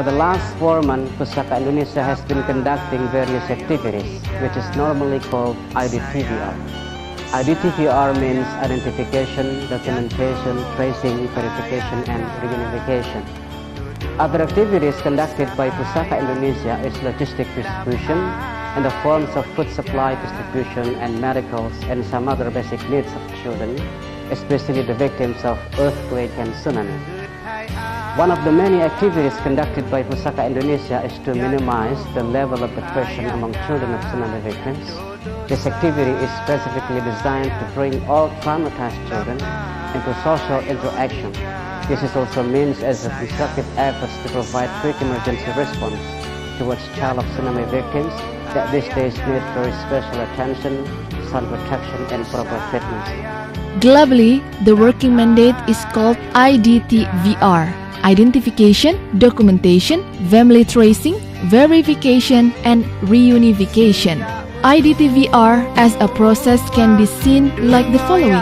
For the last 4 months, Pusaka Indonesia has been conducting various activities, which is normally called IDTVR. IDTVR means identification, documentation, tracing, verification, and reunification. Other activities conducted by Pusaka Indonesia is logistic distribution in the forms of food supply distribution and medicals and some other basic needs of children, especially the victims of earthquake and tsunami. One of the many activities conducted by Pusaka Indonesia is to minimize the level of depression among children of tsunami victims. This activity is specifically designed to bring all traumatized children into social interaction. This is also means as a constructive efforts to provide quick emergency response towards child of tsunami victims that these days need very special attention, sun protection, and proper treatment. Globally, the working mandate is called IDTVR: Identification, Documentation, Family Tracing, Verification, and Reunification. IDTVR as a process can be seen like the following.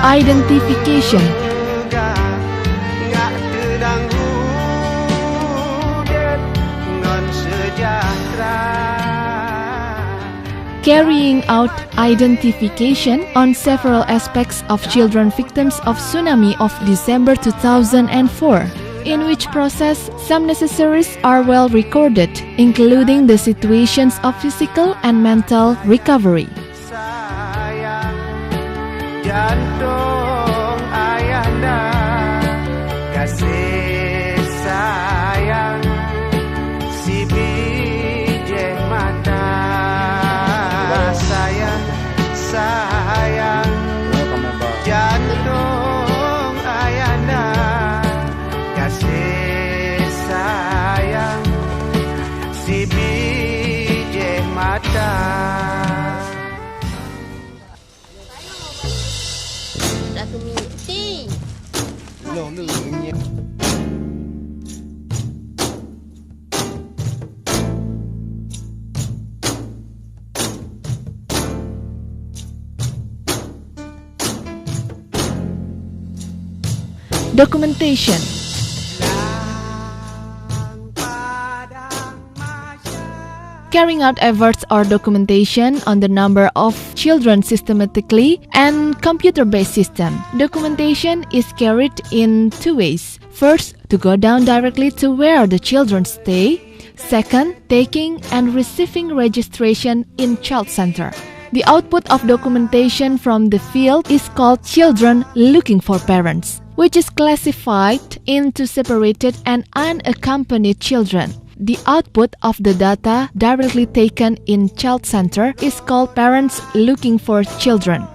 Identification. Carrying out identification on several aspects of children victims of tsunami of December 2004, in which process some necessaries are well recorded, including the situations of physical and mental recovery. Jantung ayahanda, kasih sayang, si bijih mata, sayang, sayang, jantung ayahanda, kasih sayang, si bijih mata. Documentation. Carrying out efforts or documentation on the number of children systematically and computer-based system. Documentation is carried in two ways. First, to go down directly to where the children stay. Second, taking and receiving registration in child center. The output of documentation from the field is called children looking for parents, which is classified into separated and unaccompanied children. The output of the data directly taken in child center is called parents looking for children.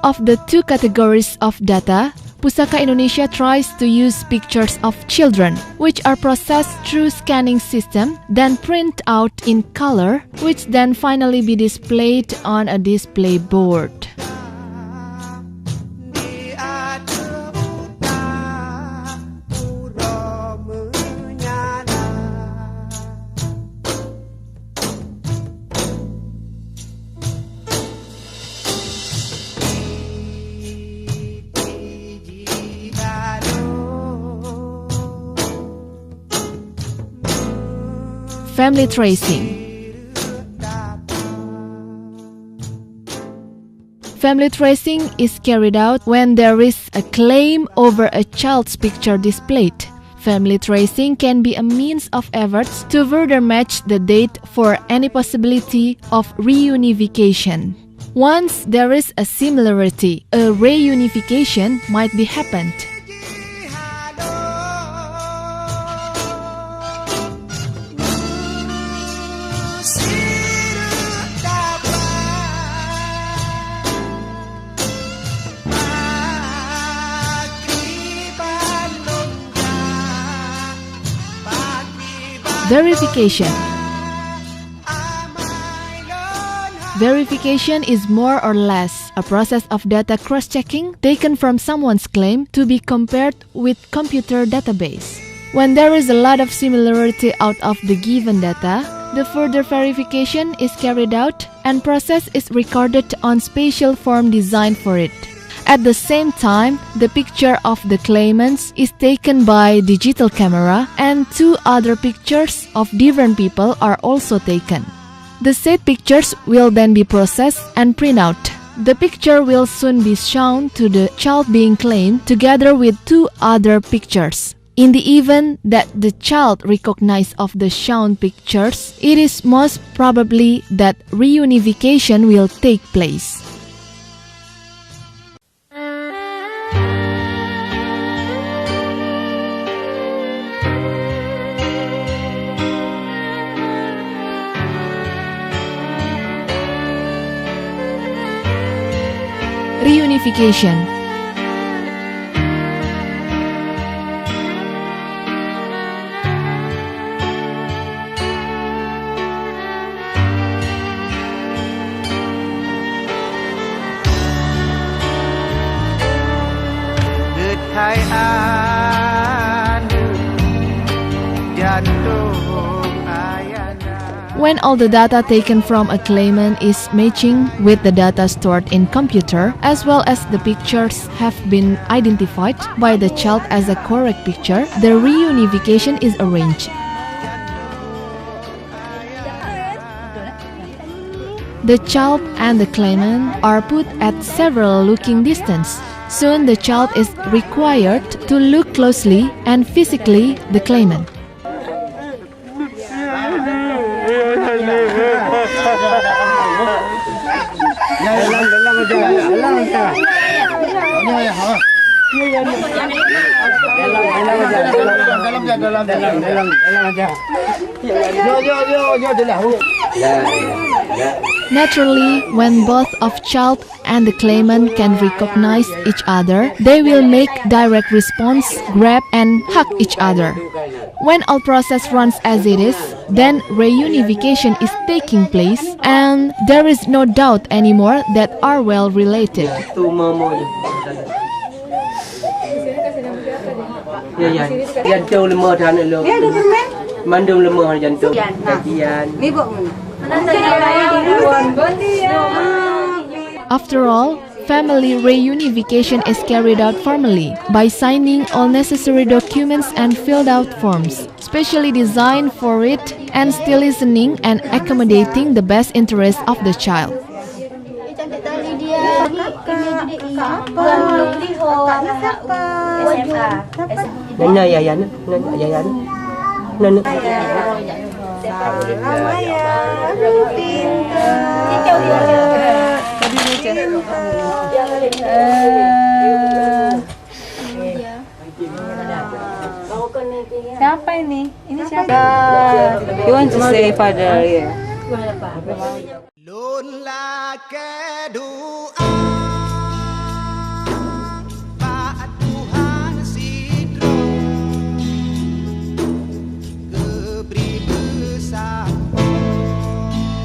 Of the two categories of data, Pusaka Indonesia tries to use pictures of children, which are processed through scanning system, then print out in color, which then finally be displayed on a display board. Family tracing. Family tracing is carried out when there is a claim over a child's picture displayed. Family tracing can be a means of efforts to further match the date for any possibility of reunification. Once there is a similarity, a reunification might be happened. Verification. Verification is more or less a process of data cross-checking taken from someone's claim to be compared with computer database. When there is a lot of similarity out of the given data, the further verification is carried out and process is recorded on spatial form designed for it. At the same time, the picture of the claimants is taken by digital camera and 2 other pictures of different people are also taken. The said pictures will then be processed and print out. The picture will soon be shown to the child being claimed together with 2 other pictures. In the event that the child recognizes of the shown pictures, it is most probably that reunification will take place. Reunification. Hai anu jantung ayana. When all the data taken from a claimant is matching with the data stored in computer, as well as the pictures have been identified by the child as a correct picture, the reunification is arranged. The child and the claimant are put at several looking distance. Soon the child is required to look closely and physically the claimant. Naturally, when both of child and the claimant can recognize each other, they will make direct response, grab and hug each other. When all process runs as it is, then reunification is taking place and there is no doubt anymore that are well related. After all, family reunification is carried out formally by signing all necessary documents and filled out forms, specially designed for it and still listening and accommodating the best interest of the child. Siapa ini? Ini siapa? You want to say father? Yeah. Lun la ke doa Pak Tuhan sidro Keberi besar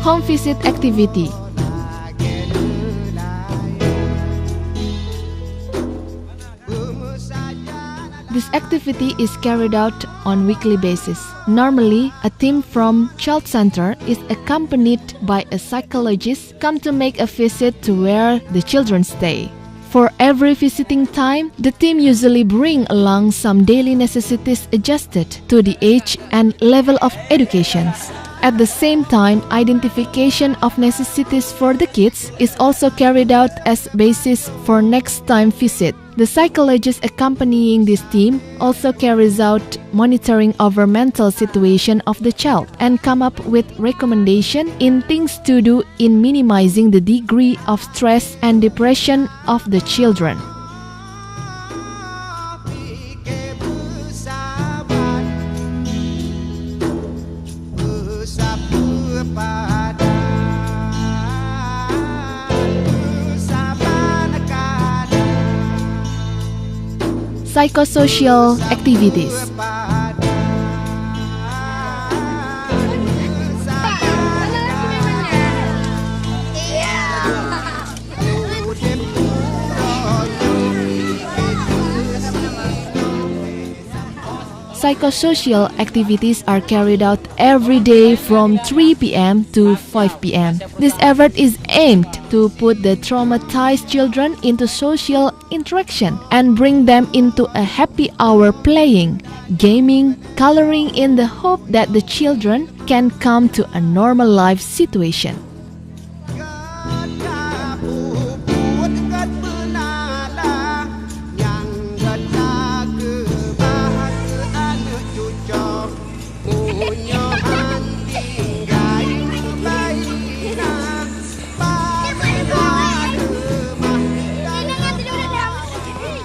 Home visit activity. This activity is carried out on weekly basis. Normally, a team from Child Center is accompanied by a psychologist come to make a visit to where the children stay. For every visiting time, the team usually bring along some daily necessities adjusted to the age and level of education. At the same time, identification of necessities for the kids is also carried out as basis for next time visit. The psychologist accompanying this team also carries out monitoring over mental situation of the child and come up with recommendation in things to do in minimizing the degree of stress and depression of the children. Psychosocial activities. Psychosocial activities are carried out every day from 3 p.m. to 5 p.m. This effort is aimed to put the traumatized children into social interaction and bring them into a happy hour playing, gaming, coloring in the hope that the children can come to a normal life situation.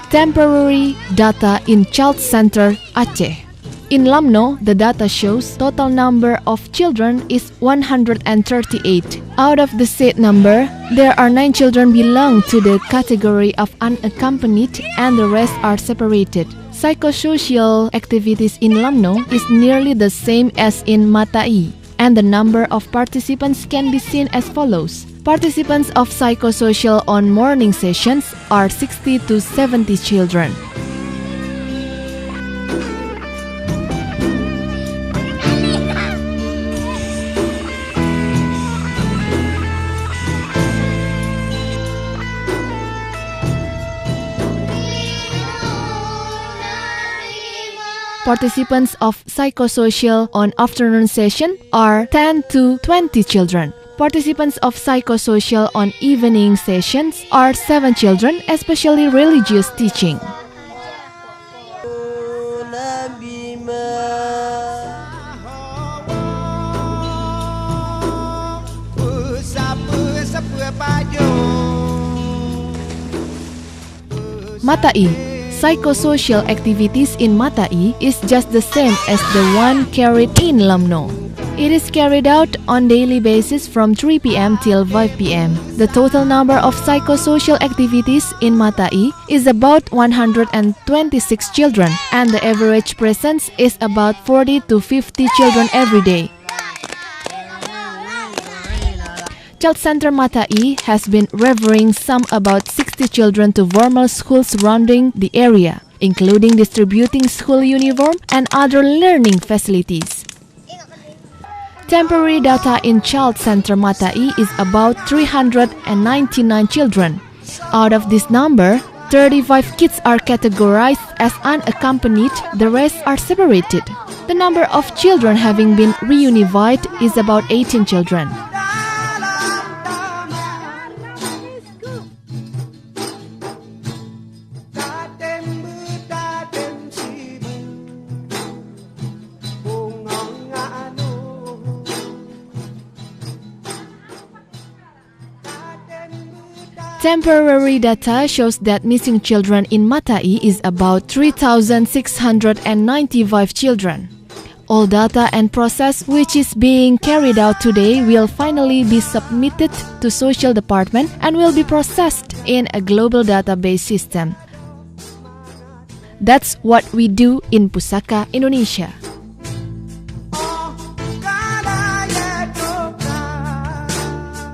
Temporary data in Child Center Aceh. In Lamno, the data shows total number of children is 138. Out of the said number, there are 9 children belong to the category of unaccompanied and the rest are separated. Psychosocial activities in Lamno is nearly the same as in Matai, and the number of participants can be seen as follows. Participants of psychosocial on morning sessions are 60 to 70 children. Participants of psychosocial on afternoon session are 10 to 20 children. Participants of psychosocial on evening sessions are 7 children, especially religious teaching. Matai. Psychosocial activities in Matai is just the same as the one carried in Lamno. It is carried out on daily basis from 3 p.m. till 5 p.m. The total number of psychosocial activities in Matai is about 126 children, and the average presence is about 40 to 50 children every day. Child Center Matai has been referring some about 60 children to formal schools surrounding the area, including distributing school uniform and other learning facilities. Temporary data in Child Center Matai is about 399 children. Out of this number, 35 kids are categorized as unaccompanied, the rest are separated. The number of children having been reunified is about 18 children. Temporary data shows that missing children in Matai is about 3,695 children. All data and process which is being carried out today will finally be submitted to Social Department and will be processed in a global database system. That's what we do in Pusaka Indonesia.